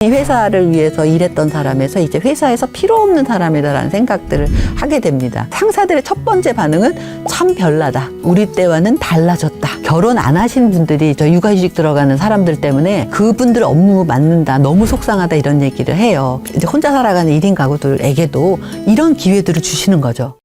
회사를 위해서 일했던 사람에서 이제 회사에서 필요 없는 사람이다라는 생각들을 하게 됩니다. 상사들의 첫 번째 반응은 참 별나다. 우리 때와는 달라졌다. 결혼 안 하신 분들이 저 육아휴직 들어가는 사람들 때문에 그분들 업무 맡는다. 너무 속상하다 이런 얘기를 해요. 이제 혼자 살아가는 1인 가구들에게도 이런 기회들을 주시는 거죠.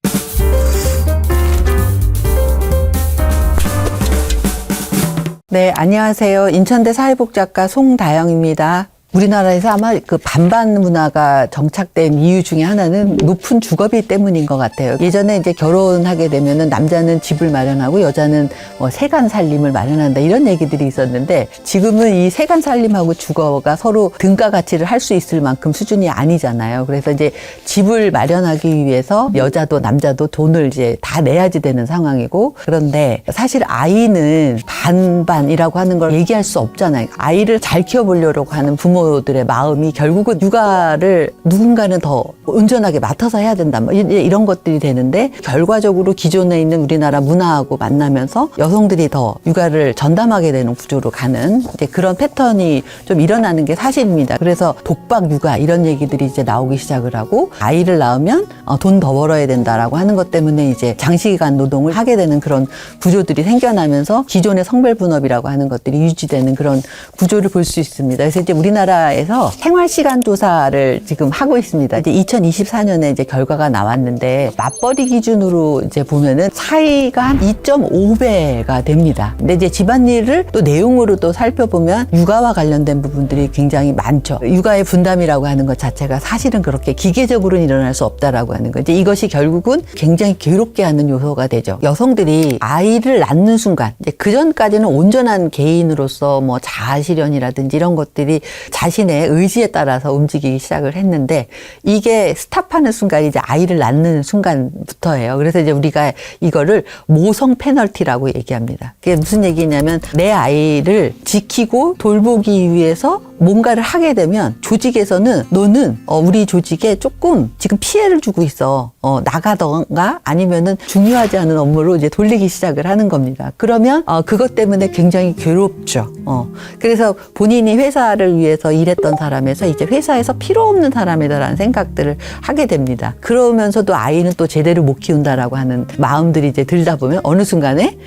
네, 안녕하세요. 인천대 사회복지학과 송다영입니다. 우리나라에서 아마 그 반반 문화가 정착된 이유 중에 하나는 높은 주거비 때문인 것 같아요. 예전에 이제 결혼하게 되면은 남자는 집을 마련하고 여자는 뭐 세간 살림을 마련한다 이런 얘기들이 있었는데 지금은 이 세간 살림하고 주거가 서로 등가 가치를 할 수 있을 만큼 수준이 아니잖아요. 그래서 이제 집을 마련하기 위해서 여자도 남자도 돈을 이제 다 내야지 되는 상황이고, 그런데 사실 아이는 반반이라고 하는 걸 얘기할 수 없잖아요. 아이를 잘 키워보려고 하는 부모들의 마음이 결국은 육아를 누군가는 더 온전하게 맡아서 해야 된다 뭐 이런 것들이 되는데, 결과적으로 기존에 있는 우리나라 문화하고 만나면서 여성들이 더 육아를 전담하게 되는 구조로 가는 이제 그런 패턴이 좀 일어나는 게 사실입니다. 그래서 독박 육아 이런 얘기들이 이제 나오기 시작을 하고, 아이를 낳으면 돈 더 벌어야 된다라고 하는 것 때문에 이제 장시간 노동을 하게 되는 그런 구조들이 생겨나면서 기존의 성별분업이라고 하는 것들이 유지되는 그런 구조를 볼 수 있습니다. 그래서 이제 우리나라에서 생활시간 조사를 지금 하고 있습니다. 이제 2024년에 이제 결과가 나왔는데 맞벌이 기준으로 이제 보면은 차이가 한 2.5배가 됩니다. 근데 이제 집안일을 또 내용으로 또 살펴보면 육아와 관련된 부분들이 굉장히 많죠. 육아의 분담이라고 하는 것 자체가 사실은 그렇게 기계적으로는 일어날 수 없다라고 하는 거죠. 이것이 결국은 굉장히 괴롭게 하는 요소가 되죠. 여성들이 아이를 낳는 순간, 이제 그 전까지는 온전한 개인으로서 뭐 자아실현이라든지 이런 것들이 자신의 의지에 따라서 움직이기 시작을 했는데, 이게 스탑하는 순간이 이제 아이를 낳는 순간부터예요. 그래서 이제 우리가 이거를 모성 페널티라고 얘기합니다. 그게 무슨 얘기냐면, 내 아이를 지키고 돌보기 위해서 뭔가를 하게 되면 조직에서는 너는 우리 조직에 조금 지금 피해를 주고 있어. 나가던가 아니면은 중요하지 않은 업무로 이제 돌리기 시작을 하는 겁니다. 그러면 그것 때문에 굉장히 괴롭죠. 그래서 본인이 회사를 위해서 일했던 사람에서 이제 회사에서 필요 없는 사람이다라는 생각들을 하게 됩니다. 그러면서도 아이는 또 제대로 못 키운다라고 하는 마음들이 이제 들다 보면 어느 순간에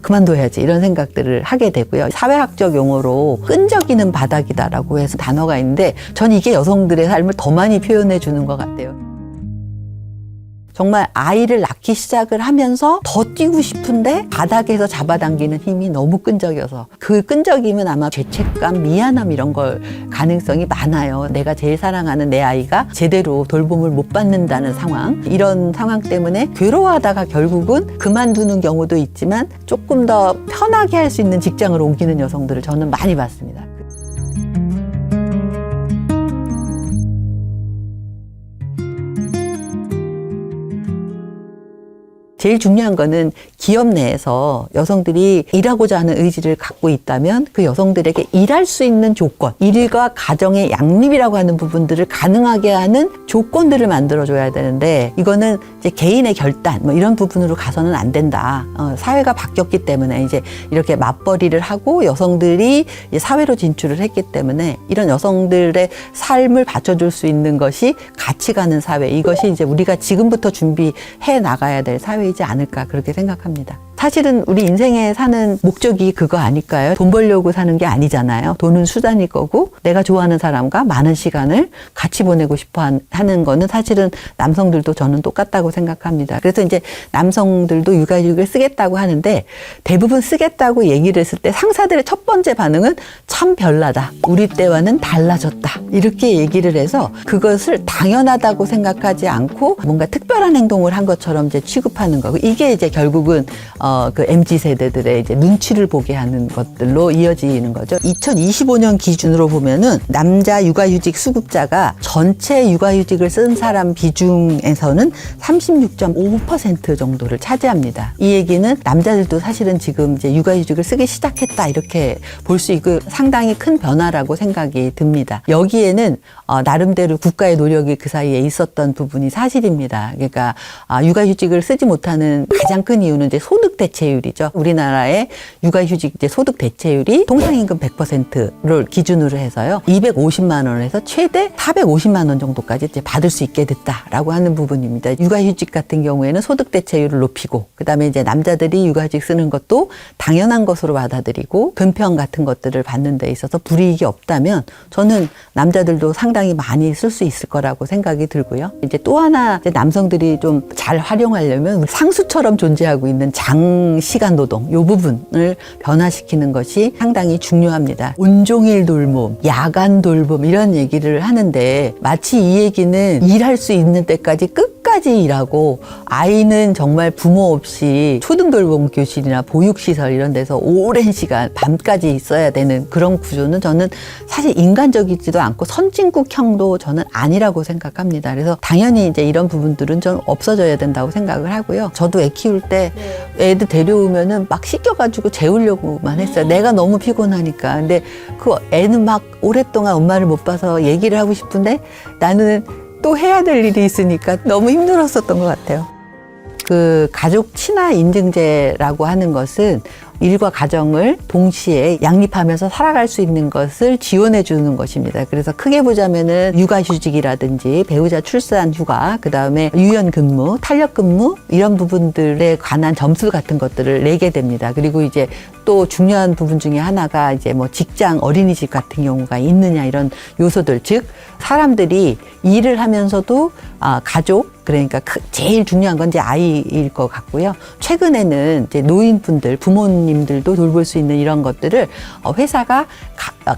그만둬야지 이런 생각들을 하게 되고요. 사회학적 용어로 끈적이는 바닥이다라고 해서 단어가 있는데, 전 이게 여성들의 삶을 더 많이 표현해 주는 것 같아요. 정말 아이를 낳기 시작을 하면서 더 뛰고 싶은데 바닥에서 잡아당기는 힘이 너무 끈적여서, 그 끈적임은 아마 죄책감, 미안함 이런 걸 가능성이 많아요. 내가 제일 사랑하는 내 아이가 제대로 돌봄을 못 받는다는 상황, 이런 상황 때문에 괴로워하다가 결국은 그만두는 경우도 있지만 조금 더 편하게 할 수 있는 직장을 옮기는 여성들을 저는 많이 봤습니다. 제일 중요한 거는 기업 내에서 여성들이 일하고자 하는 의지를 갖고 있다면 그 여성들에게 일할 수 있는 조건, 일과 가정의 양립이라고 하는 부분들을 가능하게 하는 조건들을 만들어줘야 되는데, 이거는 이제 개인의 결단 뭐 이런 부분으로 가서는 안 된다. 사회가 바뀌었기 때문에 이제 이렇게 맞벌이를 하고 여성들이 이제 사회로 진출을 했기 때문에 이런 여성들의 삶을 받쳐줄 수 있는 것이 같이 가는 사회, 이것이 이제 우리가 지금부터 준비해 나가야 될 사회 이지 않을까 그렇게 생각합니다. 사실은 우리 인생에 사는 목적이 그거 아닐까요? 돈 벌려고 사는 게 아니잖아요. 돈은 수단일 거고, 내가 좋아하는 사람과 많은 시간을 같이 보내고 싶어 하는 거는 사실은 남성들도 저는 똑같다고 생각합니다. 그래서 이제 남성들도 육아휴직을 쓰겠다고 하는데, 대부분 쓰겠다고 얘기를 했을 때 상사들의 첫 번째 반응은 참 별나다. 우리 때와는 달라졌다. 이렇게 얘기를 해서 그것을 당연하다고 생각하지 않고 뭔가 특별한 행동을 한 것처럼 이제 취급하는 거고, 이게 이제 결국은 그 MZ 세대들의 이제 눈치를 보게 하는 것들로 이어지는 거죠. 2025년 기준으로 보면은 남자 육아휴직 수급자가 전체 육아휴직을 쓴 사람 비중에서는 36.5% 정도를 차지합니다. 이 얘기는 남자들도 사실은 지금 이제 육아휴직을 쓰기 시작했다 이렇게 볼 수 있고, 상당히 큰 변화라고 생각이 듭니다. 여기에는 나름대로 국가의 노력이 그 사이에 있었던 부분이 사실입니다. 그러니까 육아휴직을 쓰지 못하는 가장 큰 이유는 이제 소득 대체율이죠. 우리나라의 육아휴직 이제 소득 대체율이 통상임금 100%를 기준으로 해서요. 250만 원에서 최대 450만 원 정도까지 이제 받을 수 있게 됐다라고 하는 부분입니다. 육아휴직 같은 경우에는 소득 대체율을 높이고 그다음에 이제 남자들이 육아휴직 쓰는 것도 당연한 것으로 받아들이고 금평 같은 것들을 받는 데 있어서 불이익이 없다면 저는 남자들도 상당히 많이 쓸 수 있을 거라고 생각이 들고요. 이제 또 하나 이제 남성들이 좀 잘 활용하려면 상수처럼 존재하고 있는 장시간 노동 이 부분을 변화시키는 것이 상당히 중요합니다. 온종일 돌봄, 야간 돌봄 이런 얘기를 하는데 마치 이 얘기는 일할 수 있는 때까지 끝까지 일하고 아이는 정말 부모 없이 초등돌봄 교실이나 보육시설 이런 데서 오랜 시간 밤까지 있어야 되는 그런 구조는 저는 사실 인간적이지도 않고 선진국형도 저는 아니라고 생각합니다. 그래서 당연히 이제 이런 부분들은 좀 없어져야 된다고 생각을 하고요. 저도 애 키울 때 애들 데려오면은 막 씻겨가지고 재우려고만 했어요. 내가 너무 피곤하니까. 근데 그 애는 막 오랫동안 엄마를 못 봐서 얘기를 하고 싶은데 나는 또 해야 될 일이 있으니까 너무 힘들었었던 것 같아요. 그 가족 친화 인증제라고 하는 것은 일과 가정을 동시에 양립하면서 살아갈 수 있는 것을 지원해 주는 것입니다. 그래서 크게 보자면은 육아휴직이라든지 배우자 출산 휴가, 그 다음에 유연근무, 탄력근무 이런 부분들에 관한 점수 같은 것들을 내게 됩니다. 그리고 이제 또 중요한 부분 중에 하나가 이제 뭐 직장, 어린이집 같은 경우가 있느냐 이런 요소들, 즉 사람들이 일을 하면서도 가족 그러니까 제일 중요한 건 이제 아이일 것 같고요. 최근에는 이제 노인분들, 부모님들도 돌볼 수 있는 이런 것들을 회사가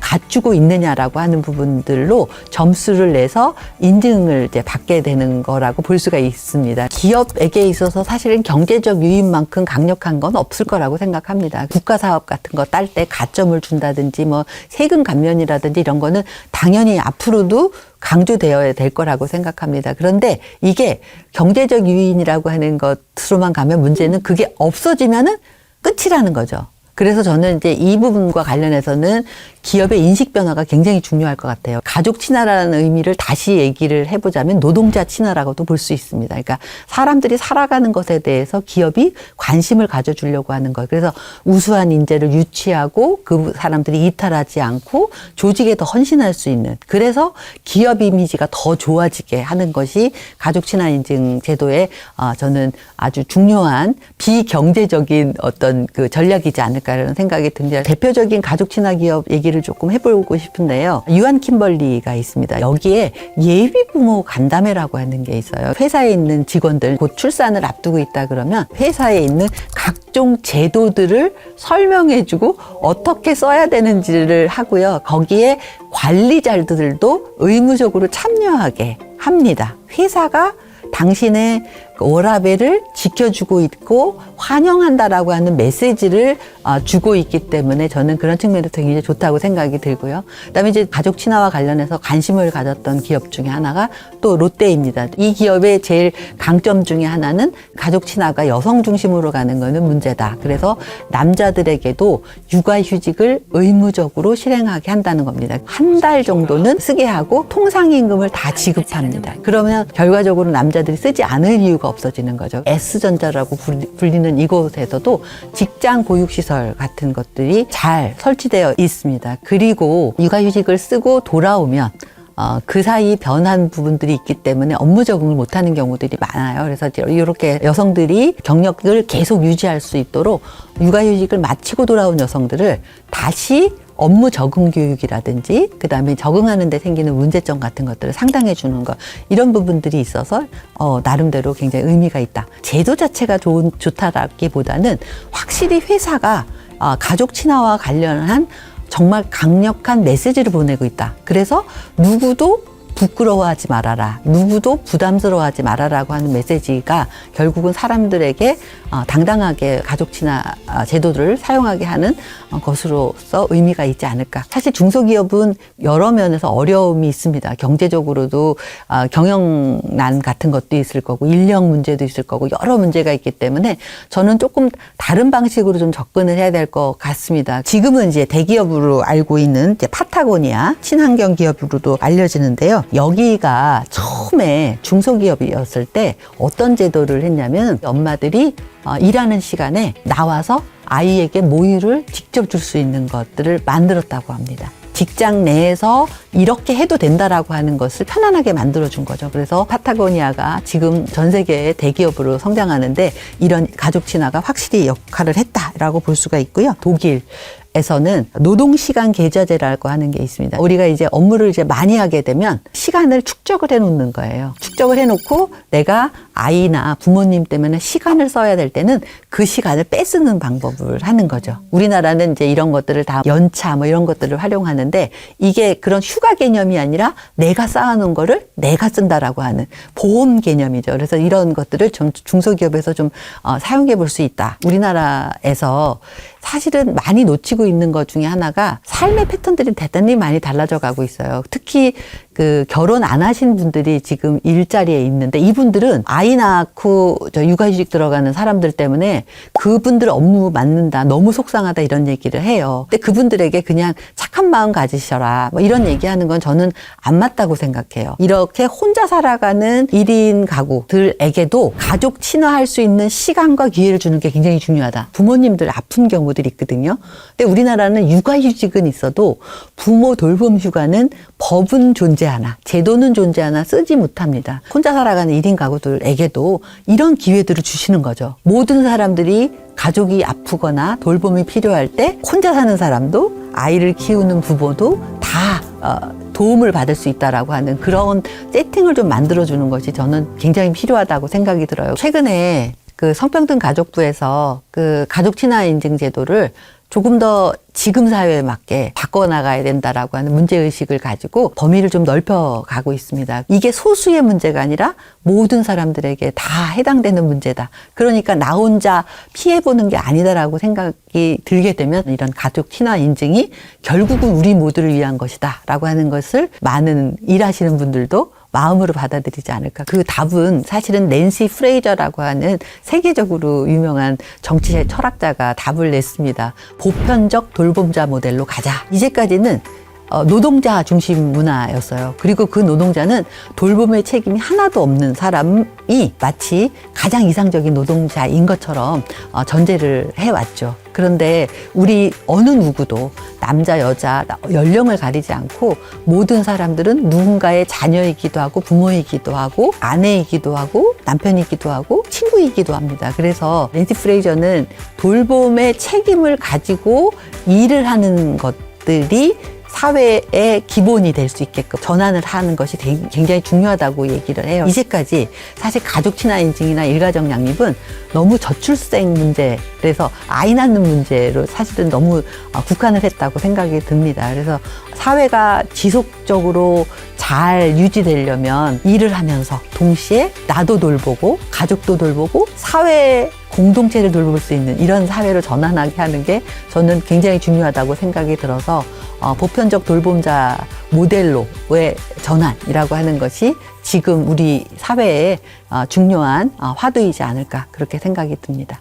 갖추고 있느냐라고 하는 부분들로 점수를 내서 인증을 이제 받게 되는 거라고 볼 수가 있습니다. 기업에게 있어서 사실은 경제적 유인만큼 강력한 건 없을 거라고 생각합니다. 국가 사업 같은 거 딸 때 가점을 준다든지 뭐 세금 감면이라든지 이런 거는 당연히 앞으로도 강조되어야 될 거라고 생각합니다. 그런데 이게 경제적 유인이라고 하는 것으로만 가면 문제는 그게 없어지면은 끝이라는 거죠. 그래서 저는 이제 이 부분과 관련해서는 기업의 인식 변화가 굉장히 중요할 것 같아요. 가족 친화라는 의미를 다시 얘기를 해보자면 노동자 친화라고도 볼 수 있습니다. 그러니까 사람들이 살아가는 것에 대해서 기업이 관심을 가져주려고 하는 것. 그래서 우수한 인재를 유치하고 그 사람들이 이탈하지 않고 조직에 더 헌신할 수 있는. 그래서 기업 이미지가 더 좋아지게 하는 것이 가족 친화 인증 제도의 저는 아주 중요한 비경제적인 어떤 그 전략이지 않을까라는 생각이 듭니다. 대표적인 가족 친화 기업 얘기를 조금 해보고 싶은데요. 유한 킴벌리가 있습니다. 여기에 예비부모 간담회라고 하는 게 있어요. 회사에 있는 직원들 곧 출산을 앞두고 있다 그러면 회사에 있는 각종 제도들을 설명해주고 어떻게 써야 되는지를 하고요. 거기에 관리자들도 의무적으로 참여하게 합니다. 회사가 당신의 워라밸을 지켜주고 있고 환영한다라고 하는 메시지를 주고 있기 때문에 저는 그런 측면에서 굉장히 좋다고 생각이 들고요. 그다음에 이제 가족 친화와 관련해서 관심을 가졌던 기업 중에 하나가 또 롯데입니다. 이 기업의 제일 강점 중에 하나는 가족 친화가 여성 중심으로 가는 거는 문제다. 그래서 남자들에게도 육아휴직을 의무적으로 실행하게 한다는 겁니다. 한 달 정도는 쓰게 하고 통상임금을 다 지급합니다. 그러면 결과적으로 남자들이 쓰지 않을 이유가 없어지는 거죠. S전자라고 불리는 이곳에서도 직장 보육시설 같은 것들이 잘 설치되어 있습니다. 그리고 육아휴직을 쓰고 돌아오면 그 사이 변한 부분들이 있기 때문에 업무 적응을 못하는 경우들이 많아요. 그래서 이렇게 여성들이 경력을 계속 유지할 수 있도록 육아휴직을 마치고 돌아온 여성들을 다시 업무 적응 교육이라든지 그다음에 적응하는 데 생기는 문제점 같은 것들을 상담해 주는 것 이런 부분들이 있어서 나름대로 굉장히 의미가 있다. 제도 자체가 좋다라기보다는 확실히 회사가 가족 친화와 관련한 정말 강력한 메시지를 보내고 있다. 그래서 누구도 부끄러워하지 말아라. 누구도 부담스러워하지 말아라고 하는 메시지가 결국은 사람들에게 당당하게 가족 친화 제도를 사용하게 하는 것으로서 의미가 있지 않을까. 사실 중소기업은 여러 면에서 어려움이 있습니다. 경제적으로도 경영난 같은 것도 있을 거고 인력 문제도 있을 거고 여러 문제가 있기 때문에 저는 조금 다른 방식으로 좀 접근을 해야 될 것 같습니다. 지금은 이제 대기업으로 알고 있는 이제 파타고니아 친환경 기업으로도 알려지는데요. 여기가 처음 처음에 중소기업이었을 때 어떤 제도를 했냐면 엄마들이 일하는 시간에 나와서 아이에게 모유를 직접 줄 수 있는 것들을 만들었다고 합니다. 직장 내에서 이렇게 해도 된다라고 하는 것을 편안하게 만들어준 거죠. 그래서 파타고니아가 지금 전 세계의 대기업으로 성장하는데 이런 가족 친화가 확실히 역할을 했다라고 볼 수가 있고요. 독일에서는 노동시간 계좌제라고 하는 게 있습니다. 우리가 이제 업무를 이제 많이 하게 되면 시간을 축적을 해 놓는 거예요. 축적을 해 놓고 내가 아이나 부모님 때문에 시간을 써야 될 때는 그 시간을 빼쓰는 방법을 하는 거죠. 우리나라는 이제 이런 것들을 다 연차 뭐 이런 것들을 활용하는데 이게 그런 휴가 개념이 아니라 내가 쌓아놓은 거를 내가 쓴다라고 하는 보험 개념이죠. 그래서 이런 것들을 좀 중소기업에서 좀 사용해 볼 수 있다. 우리나라에서 사실은 많이 놓치고 있는 것 중에 하나가 삶의 패턴들이 대단히 많이 달라져 가고 있어요. 특히 그 결혼 안 하신 분들이 지금 일자리에 있는데 이분들은 아이 낳고 육아휴직 들어가는 사람들 때문에 그분들 업무 맡는다, 너무 속상하다 이런 얘기를 해요. 근데 그분들에게 그냥 착한 마음 가지셔라 뭐 이런 얘기하는 건 저는 안 맞다고 생각해요. 이렇게 혼자 살아가는 1인 가구들에게도 가족 친화할 수 있는 시간과 기회를 주는 게 굉장히 중요하다. 부모님들 아픈 경우들이 있거든요. 근데 우리나라는 육아휴직은 있어도 부모 돌봄 휴가는 법은 존재하나 제도는 존재하나 쓰지 못합니다. 혼자 살아가는 1인 가구들에게도 이런 기회들을 주시는 거죠. 모든 사람들이 가족이 아프거나 돌봄이 필요할 때 혼자 사는 사람도 아이를 키우는 부모도 다 도움을 받을 수 있다라고 하는 그런 세팅을 좀 만들어주는 것이 저는 굉장히 필요하다고 생각이 들어요. 최근에 그 성평등 가족부에서 그 가족 친화 인증 제도를 조금 더 지금 사회에 맞게 바꿔나가야 된다라고 하는 문제의식을 가지고 범위를 좀 넓혀가고 있습니다. 이게 소수의 문제가 아니라 모든 사람들에게 다 해당되는 문제다. 그러니까 나 혼자 피해보는 게 아니다라고 생각이 들게 되면 이런 가족 친화 인증이 결국은 우리 모두를 위한 것이다 라고 하는 것을 많은 일하시는 분들도 마음으로 받아들이지 않을까. 그 답은 사실은 낸시 프레이저라고 하는 세계적으로 유명한 정치 철학자가 답을 냈습니다. 보편적 돌봄자 모델로 가자. 이제까지는 노동자 중심 문화였어요. 그리고 그 노동자는 돌봄의 책임이 하나도 없는 사람이 마치 가장 이상적인 노동자인 것처럼 전제를 해왔죠. 그런데 우리 어느 누구도 남자, 여자, 연령을 가리지 않고 모든 사람들은 누군가의 자녀이기도 하고 부모이기도 하고 아내이기도 하고 남편이기도 하고 친구이기도 합니다. 그래서 낸시 프레이저는 돌봄의 책임을 가지고 일을 하는 것들이 사회의 기본이 될 수 있게끔 전환을 하는 것이 굉장히 중요하다고 얘기를 해요. 이제까지 사실 가족 친화 인증이나 일가정 양립은 너무 저출생 문제, 그래서 아이 낳는 문제로 사실은 너무 국한을 했다고 생각이 듭니다. 그래서 사회가 지속적으로 잘 유지되려면 일을 하면서 동시에 나도 돌보고 가족도 돌보고 사회 공동체를 돌볼 수 있는 이런 사회로 전환하게 하는 게 저는 굉장히 중요하다고 생각이 들어서 보편적 돌봄자 모델로의 전환이라고 하는 것이 지금 우리 사회에 중요한 화두이지 않을까 그렇게 생각이 듭니다.